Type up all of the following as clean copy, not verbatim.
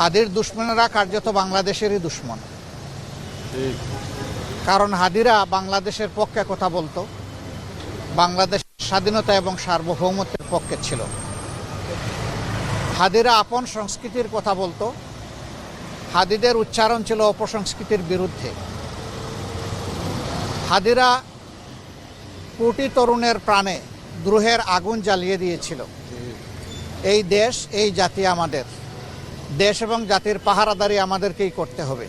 হাদির দুশ্মনেরা কার্যত বাংলাদেশেরই দুশ্মন। কারণ হাদিরা বাংলাদেশের পক্ষে কথা বলতো, বাংলাদেশ স্বাধীনতা এবং সার্বভৌমত্বের পক্ষে ছিল। হাদিরা আপন সংস্কৃতির কথা বলতো, হাদিদের উচ্চারণ ছিল অপসংস্কৃতির বিরুদ্ধে। হাদিরা কোটি তরুণের প্রাণে দ্রোহের আগুন জ্বালিয়ে দিয়েছিল। এই দেশ, এই জাতি আমাদের দেশ এবং জাতির পাহারাদারি আমাদেরকেই করতে হবে।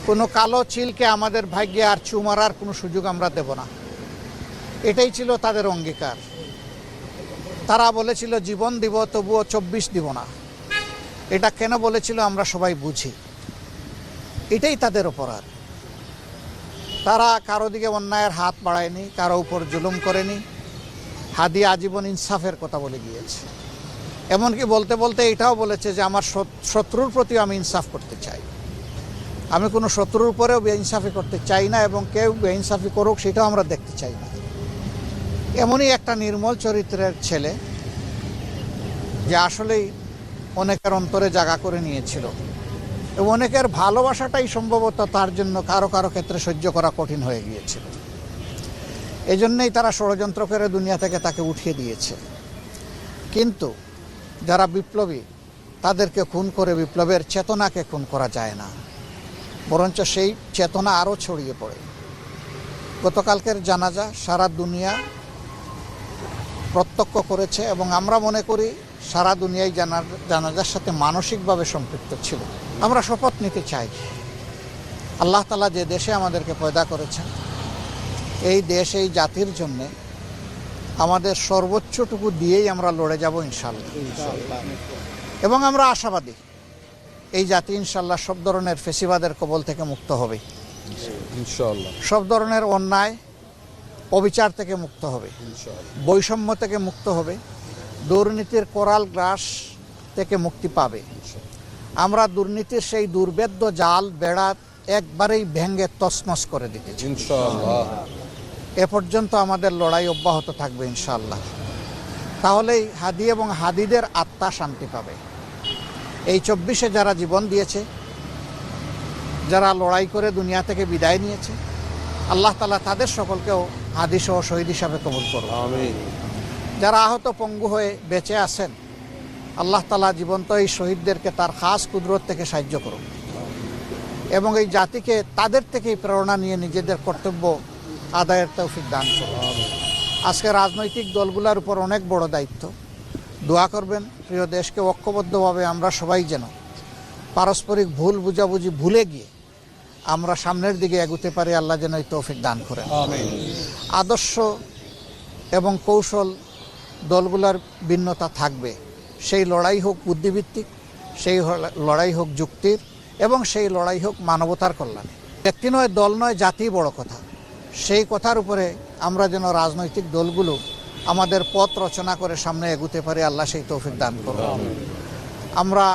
কোনো কালো চিলকে আমাদের ভাগ্যে আর চু মারার কোনো সুযোগ আমরা দেব না। এটাই ছিল তাদের অঙ্গীকার। তারা বলেছিল জীবন দিব, তবুও 24 দিব না। এটা কেন বলেছিল আমরা সবাই বুঝি। এটাই তাদের অপরাধ। তারা কারো দিকে অন্যায়ের হাত বাড়ায়নি, কারো উপর জুলুম করেনি। হাদি আজীবন ইনসাফের কথা বলে গিয়েছে। এমনকি বলতে বলতে এটাও বলেছে যে আমার শত্রুর প্রতিও আমি ইনসাফ করতে চাই। আমি কোনো শত্রুর উপরেও বেইনসাফি করতে চাই না, এবং কেউ বেইনসাফি করুক সেটাও আমরা দেখতে চাই না। এমনই একটা নির্মল চরিত্রের ছেলে, যে আসলেই অনেকের অন্তরে জায়গা করে নিয়েছিল, এবং অনেকের ভালোবাসাটাই সম্ভবত তার জন্য কারো কারো ক্ষেত্রে সহ্য করা কঠিন হয়ে গিয়েছিল। এই জন্যেই তারা ষড়যন্ত্র করে দুনিয়া থেকে তাকে উঠিয়ে দিয়েছে। কিন্তু যারা বিপ্লবী, তাদেরকে খুন করে বিপ্লবের চেতনাকে খুন করা যায় না, বরঞ্চ সেই চেতনা আরও ছড়িয়ে পড়ে। গতকালকের জানাজা সারা দুনিয়া প্রত্যক্ষ করেছে, এবং আমরা মনে করি সারা দুনিয়ায় জানাজার সাথে মানসিকভাবে সম্পৃক্ত ছিল। আমরা শপথ নিতে চাই, আল্লাহ তাআলা যে দেশে আমাদেরকে পয়দা করেছেন, এই দেশ, এই জাতির জন্যে আমাদের সর্বোচ্চটুকু দিয়েই আমরা লড়ে যাব ইনশাল্লাহ। এবং আমরা আশাবাদী এই জাতি ইনশাল্লাহ সব ধরনের ফেসিবাদের কবল থেকে মুক্ত হবে ইনশাল্লাহ, সব ধরনের অন্যায় অবিচার থেকে মুক্ত হবে, বৈষম্য থেকে মুক্ত হবে, দুর্নীতির কোরাল গ্রাস থেকে মুক্তি পাবে। আমরা দুর্নীতির সেই দুর্বেদ্য জাল বেড়া একবারেই ভেঙে তছনছ করে দিতে চাই ইনশাআল্লাহ। এ পর্যন্ত আমাদের লড়াই অব্যাহত থাকবে ইনশাআল্লাহ। তাহলেই হাদি এবং হাদিদের আত্মা শান্তি পাবে। এই 24-এ যারা জীবন দিয়েছে, যারা লড়াই করে দুনিয়া থেকে বিদায় নিয়েছে, আল্লাহ তাআলা তাদের সকলকেও হাদি সহ শহীদ হিসাবে কবুল করুন। আমিন। যারা আহত পঙ্গু হয়ে বেঁচে আছেন, আল্লাহ তাআলা জীবন্ত এই শহীদদেরকে তার খাস কুদরত থেকে সাহায্য করুন, এবং এই জাতিকে তাদের থেকেই প্রেরণা নিয়ে নিজেদের কর্তব্য আদায়ের তৌফিক দান করুন। আজকে রাজনৈতিক দলগুলোর উপর অনেক বড় দায়িত্ব। দোয়া করবেন প্রিয় দেশকে ঐক্যবদ্ধভাবে আমরা সবাই যেন পারস্পরিক ভুল বুঝাবুঝি ভুলে গিয়ে আমরা সামনের দিকে এগোতে পারি। আল্লাহ যেন এই তৌফিক দান করেন। আদর্শ এবং কৌশল দলগুলোর ভিন্নতা থাকবে, সেই লড়াই হোক বুদ্ধিভিত্তিক, সেই লড়াই হোক যুক্তির, এবং সেই লড়াই হোক মানবতার কল্যাণে। ব্যক্তি নয়, দল নয়, জাতি বড় কথা। সেই কথার উপরে আমরা যেন রাজনৈতিক দলগুলো আমাদের পথ রচনা করে সামনে এগোতে পারি। আল্লাহ সেই তৌফিক দান করুন। আমরা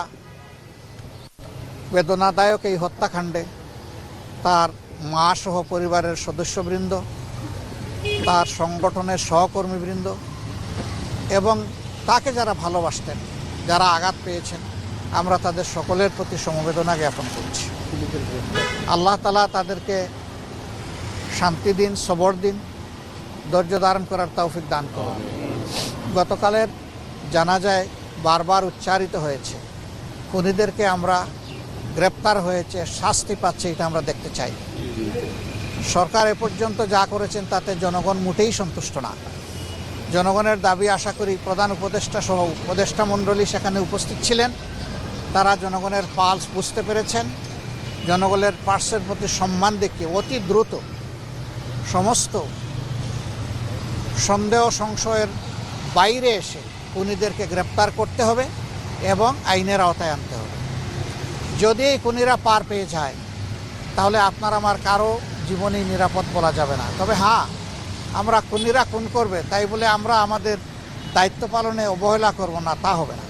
বেদনাদায়ক এই হত্যাকাণ্ডে তার মা সহ পরিবারের সদস্যবৃন্দ, তার সংগঠনের সহকর্মীবৃন্দ, এবং তাকে যারা ভালোবাসতেন, যারা আঘাত পেয়েছেন, আমরা তাদের সকলের প্রতি সমবেদনা জ্ঞাপন করছি। আল্লাহ তাআলা তাদেরকে শান্তি দিন, সবর দিন, ধৈর্য ধারণ করার তৌফিক দান করুন। গতকালের জানাজায় বারবার উচ্চারিত হয়েছে, খুনিদেরকে আমরা গ্রেপ্তার হয়েছে, শাস্তি পাচ্ছে, এটা আমরা দেখতে চাই। সরকার এ পর্যন্ত যা করেছেন তাতে জনগণ মোটেই সন্তুষ্ট না। জনগণের দাবি আশা করি প্রধান উপদেষ্টা সহ উপদেষ্টা মণ্ডলী সেখানে উপস্থিত ছিলেন, তারা জনগণের পালস বুঝতে পেরেছেন। জনগণের পার্শ্বের প্রতি সম্মান দেখিয়ে অতি দ্রুত সমস্ত সন্দেহ সংশয়ের বাইরে এসে খুনিদেরকে গ্রেপ্তার করতে হবে এবং আইনের আওতায় আনতে হবে। যদি এই খুনিরা পার পেয়ে যায়, তাহলে আপনার আমার কারো জীবনই নিরাপদ বলা যাবে না। তবে হ্যাঁ, আমরা খুনিরা খুন করবে তাই বলে আমরা আমাদের দায়িত্ব পালনে অবহেলা করব না, তা হবে না।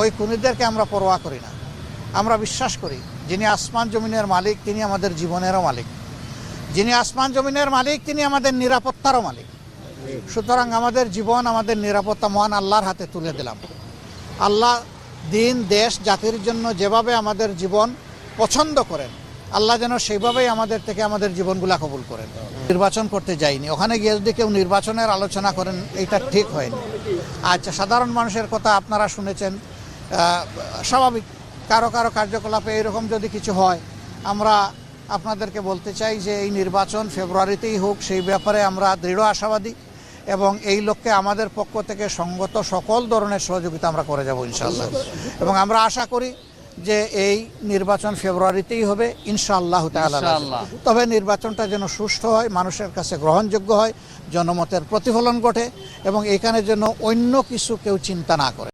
ওই খুনিদেরকে আমরা পরোয়া করি না। আমরা বিশ্বাস করি যিনি আসমান জমিনের মালিক তিনি আমাদের জীবনেরও মালিক, যিনি আসমান জমিনের মালিক তিনি আমাদের নিরাপত্তারও মালিক। সুতরাং আমাদের জীবন, আমাদের নিরাপত্তা মহান আল্লাহর হাতে তুলে দিলাম। আল্লাহ দিন দেশ জাতির জন্য যেভাবে আমাদের জীবন পছন্দ করেন, আল্লাহ যেন সেইভাবেই আমাদের থেকে আমাদের জীবনগুলা কবুল করেন। নির্বাচন করতে যাইনি, ওখানে গিয়ে যদি কেউ নির্বাচনের আলোচনা করেন এটা ঠিক হয়নি। আচ্ছা, সাধারণ মানুষের কথা আপনারা শুনেছেন, স্বাভাবিক কারো কারো কার্যকলাপে এরকম যদি কিছু হয়, আমরা আপনাদেরকে বলতে চাই যে এই নির্বাচন ফেব্রুয়ারিতেই হোক, সেই ব্যাপারে আমরা দৃঢ় আশাবাদী এবং এই লক্ষ্যে আমাদের পক্ষ থেকে সঙ্গত সকল ধরনের সহযোগিতা আমরা করে যাব ইনশাআল্লাহ। এবং আমরা আশা করি যে এই নির্বাচন ফেব্রুয়ারিতেই হবে ইনশাআল্লাহ তাআলা। তবে নির্বাচনটা যেন সুষ্ঠু হয়, মানুষের কাছে গ্রহণযোগ্য হয়, জনমতের প্রতিফলন ঘটে এবং এখানে যেন অন্য কিছু কেউ চিন্তা না করে।